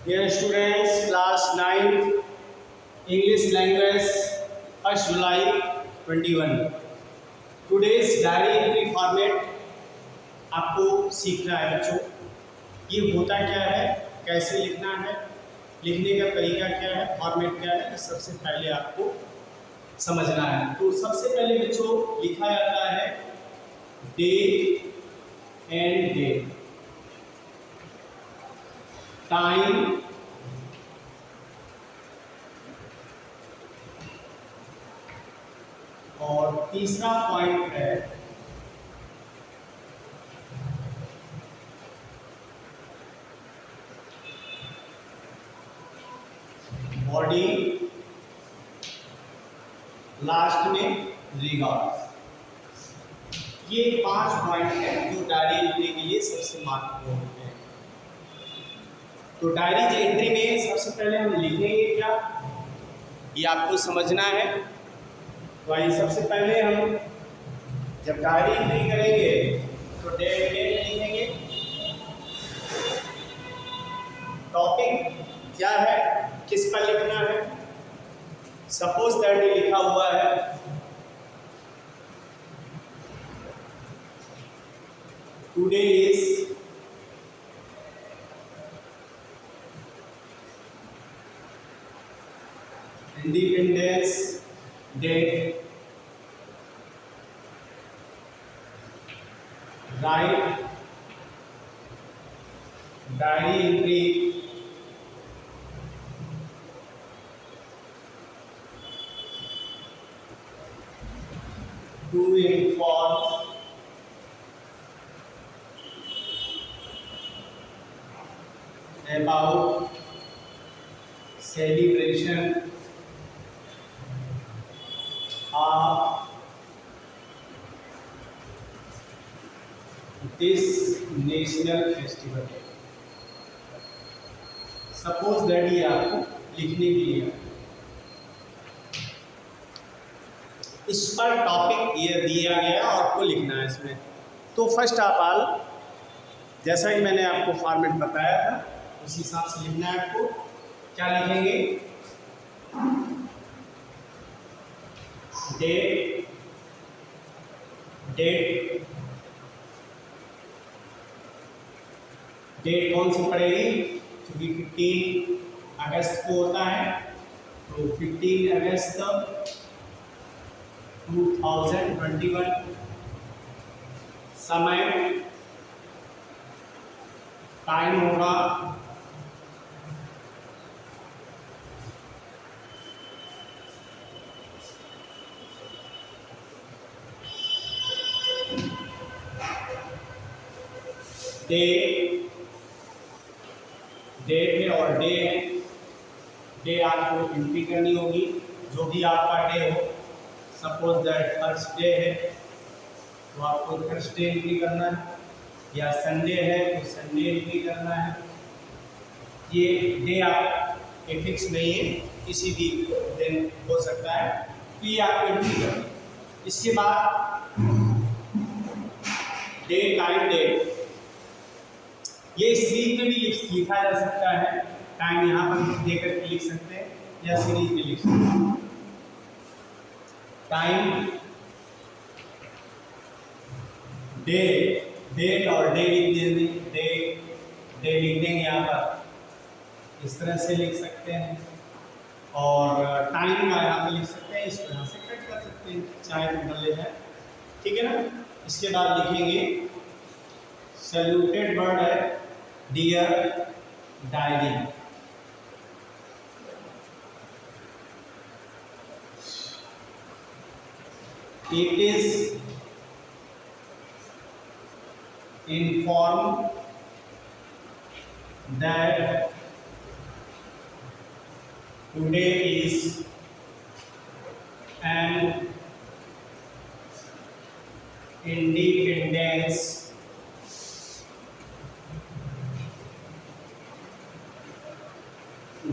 Dear students, class 9 English language 1st July 21. Today's diary entry format आपको सीखना है बच्चों। ये होता क्या है, कैसे लिखना है, लिखने का तरीका क्या है, फॉर्मेट क्या है, सबसे पहले आपको समझना है। तो सबसे पहले बच्चों लिखा जाता है डेट एंड डेट, टाइम और तीसरा पॉइंट है बॉडी, लास्ट में रिगार्ड्स। ये 5 पॉइंट है जो डायरी लिखने के लिए सबसे महत्वपूर्ण है। तो डायरी एंट्री में सबसे पहले हम लिखेंगे क्या, ये आपको समझना है। तो आइए सबसे पहले हम जब डायरी एंट्री करेंगे तो डेट लिखेंगे, टॉपिक क्या है, किस पर लिखना है। सपोज दैट ये लिखा हुआ है today is independence day, right diary entry to inform about celebration of this national festival। Suppose that ये आपको लिखने के लिए, इस पर टॉपिक ये दिया गया और आपको लिखना है इसमें। तो फर्स्ट ऑफ ऑल जैसा कि मैंने आपको फॉर्मेट बताया था उस हिसाब से लिखना है आपको। क्या लिखेंगे, डेट, डेट डेट कौन सी पड़ेगी, क्योंकि 15 अगस्त को होता है, तो 15 अगस्त 2021। समय, टाइम होगा डे, डेट है और डे है। डे आपको एंट्री करनी होगी, जो भी आपका डे हो। सपोज दैट थर्सडे है तो आपको थर्सडे एंट्री करना है, या संडे है तो संडे एंट्री करना है। ये डे आप फिक्स नहीं है, किसी भी दिन हो सकता है, तो ये आपको एंट्री करना है। इसके बाद डे, टाइम, डेट, ये सीरीज में भी लिखा जा सकता है। टाइम यहाँ पर देकर के लिख सकते हैं या सीरीज में लिख सकते हैं। टाइम, डे, डेट और डे लिख देंगे, डे लिख देंगे यहाँ पर, इस तरह से लिख सकते हैं। और टाइम का यहाँ पर लिख सकते हैं, इसको यहाँ से कट कर सकते हैं, चाहे तो डले जाए, ठीक है ना। इसके बाद लिखेंगे सैल्यूटेड वर्ड है dear diary, it is informed that today is an independence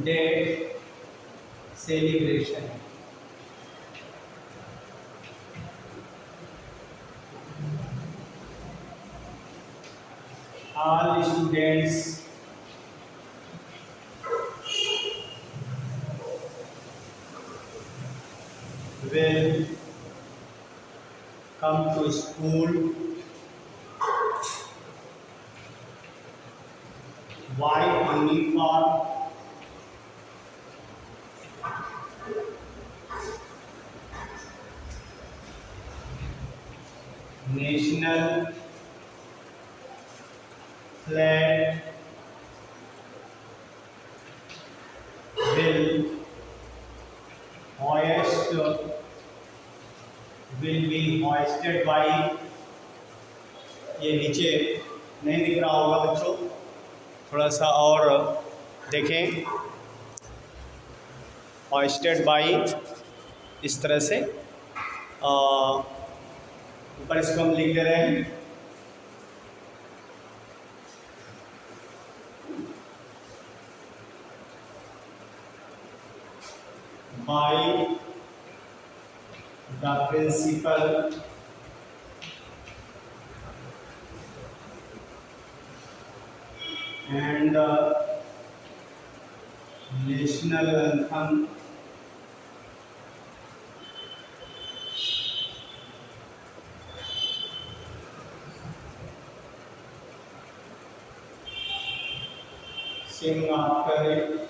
day celebration। all students come to school, white uniform, national flag will hoist will be hoisted by, ये नीचे नहीं दिख रहा होगा बच्चों, थोड़ा सा और देखें, hoisted by इस तरह से ऊपर इसको हम लिख दे रहे हैं, by the principal and national anthem sing after it.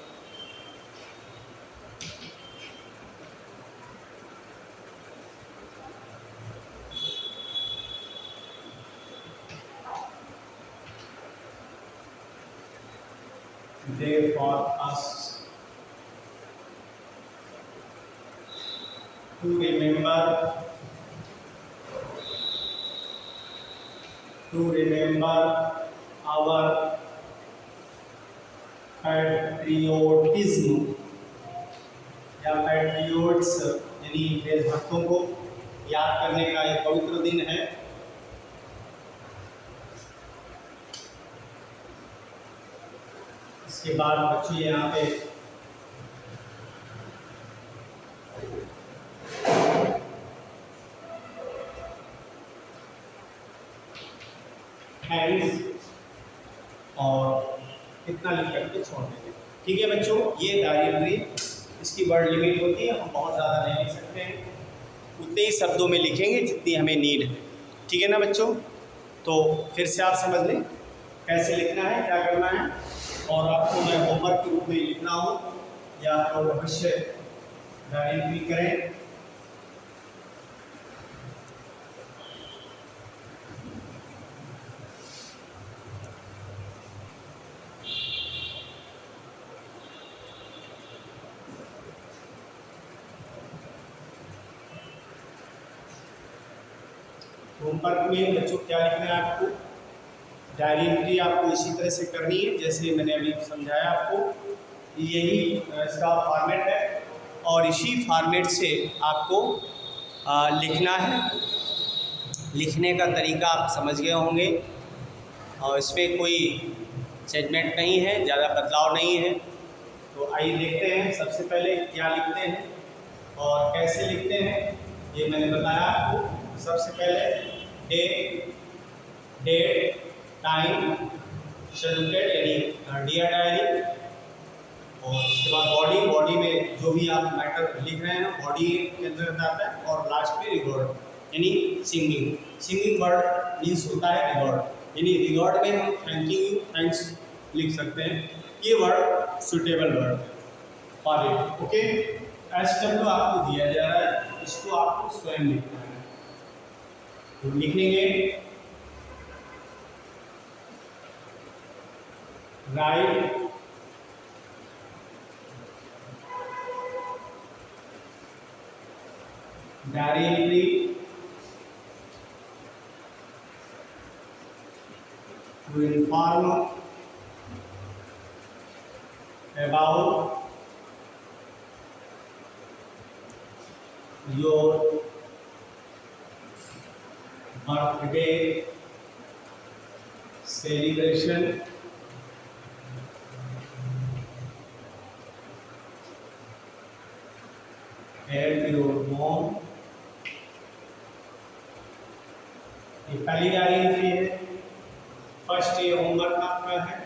They for us to remember our patriotism या पैट्रियोट्स यानी देशभक्तों को याद करने का एक पवित्र दिन है। इसके बाद बच्चे यहाँ पे हैंड्स और कितना लिख करके छोड़ देंगे। ठीक है बच्चों, ये डायरी इसकी वर्ड लिमिट होती है, हम बहुत ज़्यादा नहीं लिख सकते हैं, उतने ही शब्दों में लिखेंगे जितनी हमें नीड है। ठीक है ना बच्चों, तो फिर से आप समझ लें कैसे लिखना है, क्या करना है, और आपको मैं होमवर्क के रूप में लिखना हो या तो अवश्य डायरी करें। होमवर्क में बच्चों क्या लिखना है, आपको डायरी एंट्री आपको इसी तरह से करनी है जैसे मैंने अभी समझाया आपको। यही इसका फॉर्मेट है और इसी फॉर्मेट से आपको लिखना है। लिखने का तरीका आप समझ गए होंगे और इसमें कोई चेंजमेंट नहीं है, ज़्यादा बदलाव नहीं है। तो आइए देखते हैं सबसे पहले क्या लिखते हैं और कैसे लिखते हैं, ये मैंने बताया आपको। सबसे पहले डेट टाइम शेड्यूल्ड यानी डियर डायरी, और उसके बाद बॉडी में जो भी आप मैटर लिख रहे हैं बॉडी के अंदर आता है, और लास्ट में रिवॉर्ड यानी सिंगिंग वर्ड मीन्स होता है रिवॉर्ड, यानी रिवॉर्ड में हम थैंक यू थैंक्स लिख सकते हैं। ये word suitable word for it. Okay, SW आपको दिया जा रहा है, इसको आपको स्वयं लिखना है। तो लिखेंगे write diary entry to inform about your birthday celebration at your home। ये पहली डायरी एंट्री है। फर्स्ट ये होमवर्क आपका है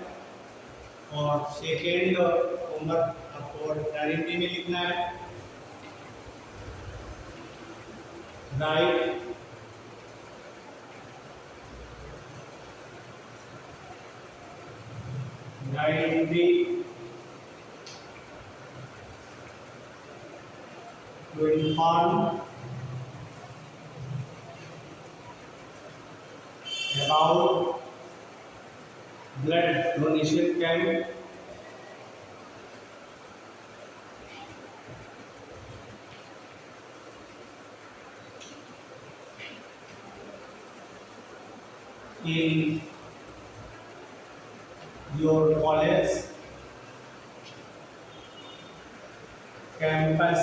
और सेकेंड होमवर्क आपको डायरी एंट्री में लिखना है। Write diary entry to inform about blood donation camp in your college campus.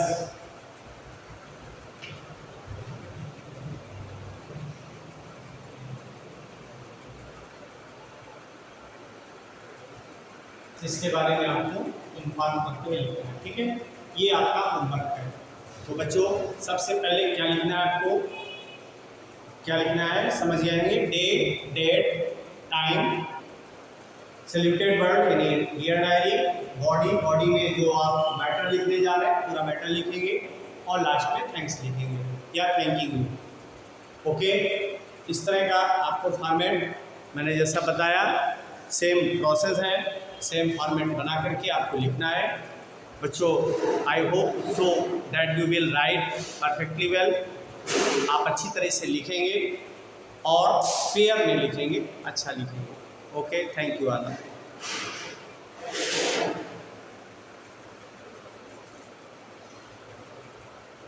इसके बारे में आपको इन्फॉर्म करते हुए लिखना है, ठीक है। ये आपका होमवर्क है। तो बच्चों सबसे पहले क्या लिखना है आपको, क्या लिखना है समझ जाएंगे। Day, date, time, saluted word यानी डियर डायरी, बॉडी, बॉडी में जो आप मैटर लिखने जा रहे हैं पूरा मैटर लिखेंगे और लास्ट में थैंक्स लिखेंगे या थैंकिंग यू। ओके, इस तरह का आपको फॉर्मेट मैंने जैसा बताया सेम प्रोसेस है, सेम फॉर्मेट बना करके आपको लिखना है। बच्चों I hope so that you will write perfectly well. आप अच्छी तरह से लिखेंगे और फेयर में लिखेंगे, अच्छा लिखेंगे। ओके, थैंक यू आदा।